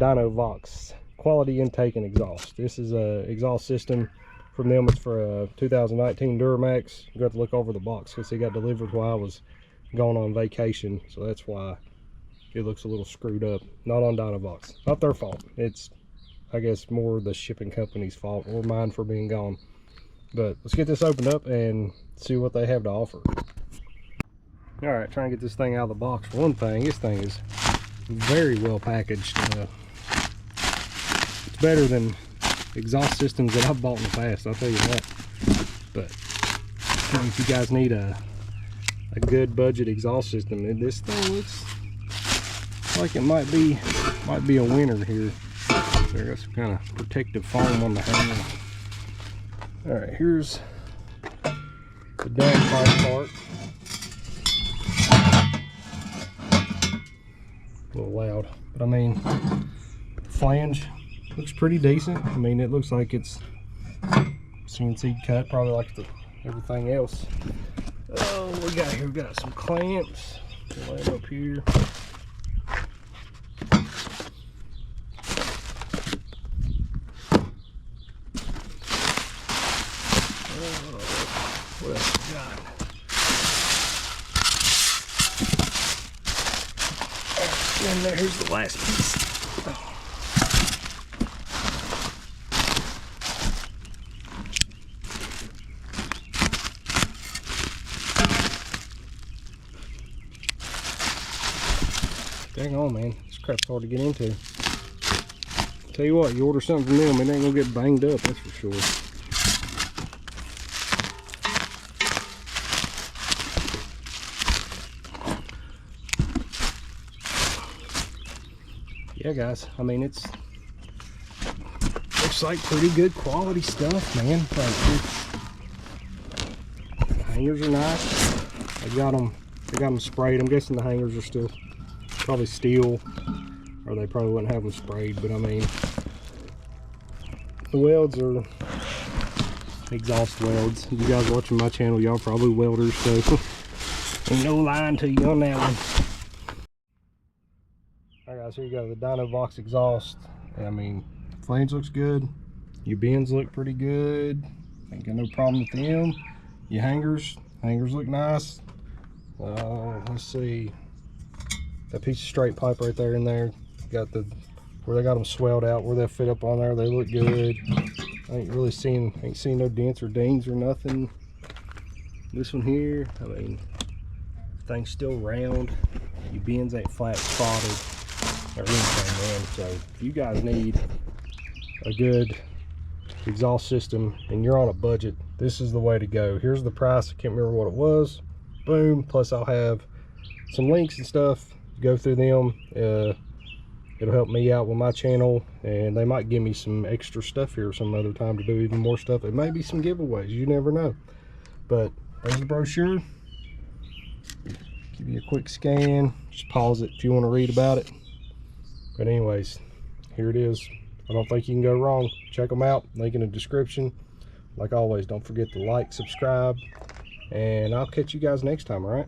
Dynovox quality intake and exhaust. This is a exhaust system from them. It's for a 2019 Duramax. I got to look over the box because it got delivered while I was going on vacation, so that's why it looks a little screwed up. Not on Dynovox, not their fault. It's, I guess, more the shipping company's fault or mine for being gone. But let's get this opened up and see what they have to offer. All right, trying to get this thing out of the box. For one thing, this thing is very well packaged. It's better than exhaust systems that I've bought in the past, I'll tell you that. But if you guys need a good budget exhaust system, and this thing looks like it might be a winner here. There got some kind of protective foam on the handle. All right, here's the downpipe part. A little loud, but I mean, the flange looks pretty decent. I mean, it looks like it's CNC cut, probably like everything else. Oh, we got here, we got some clamps. We'll lay them up here. What else we got? And there's the last piece. Dang on, man. This crap's hard to get into. Tell you what, you order something from them, it ain't gonna get banged up, that's for sure. Yeah, guys, I mean, looks like pretty good quality stuff, man. Like, the hangers are nice. They got them sprayed. I'm guessing the hangers are still probably steel, or they probably wouldn't have them sprayed. But I mean, the welds are exhaust welds. You guys watching my channel, y'all probably welders, so ain't no lying to you on that one. Alright guys, here you go, the Dynovox exhaust. I mean, flange looks good. Your bends look pretty good. Ain't got no problem with them. Your hangers look nice. Let's see. That piece of straight pipe right there in there. Got where they got them swelled out, where they fit up on there, they look good. I ain't seen no dents or dings or nothing. This one here, I mean, thing's still round. Your bends ain't flat spotted or anything, man. So if you guys need a good exhaust system and you're on a budget, this is the way to go. Here's the price. I can't remember what it was. Boom. Plus I'll have some links and stuff. Go through them. It'll help me out with my channel, and they might give me some extra stuff here some other time to do even more stuff. It may be some giveaways, you never know. But there's the brochure. Give you a quick scan. Just pause it if you want to read about it. But anyways, here it is. I don't think you can go wrong. Check them out, link in the description. Like always, don't forget to like, subscribe, and I'll catch you guys next time. All right.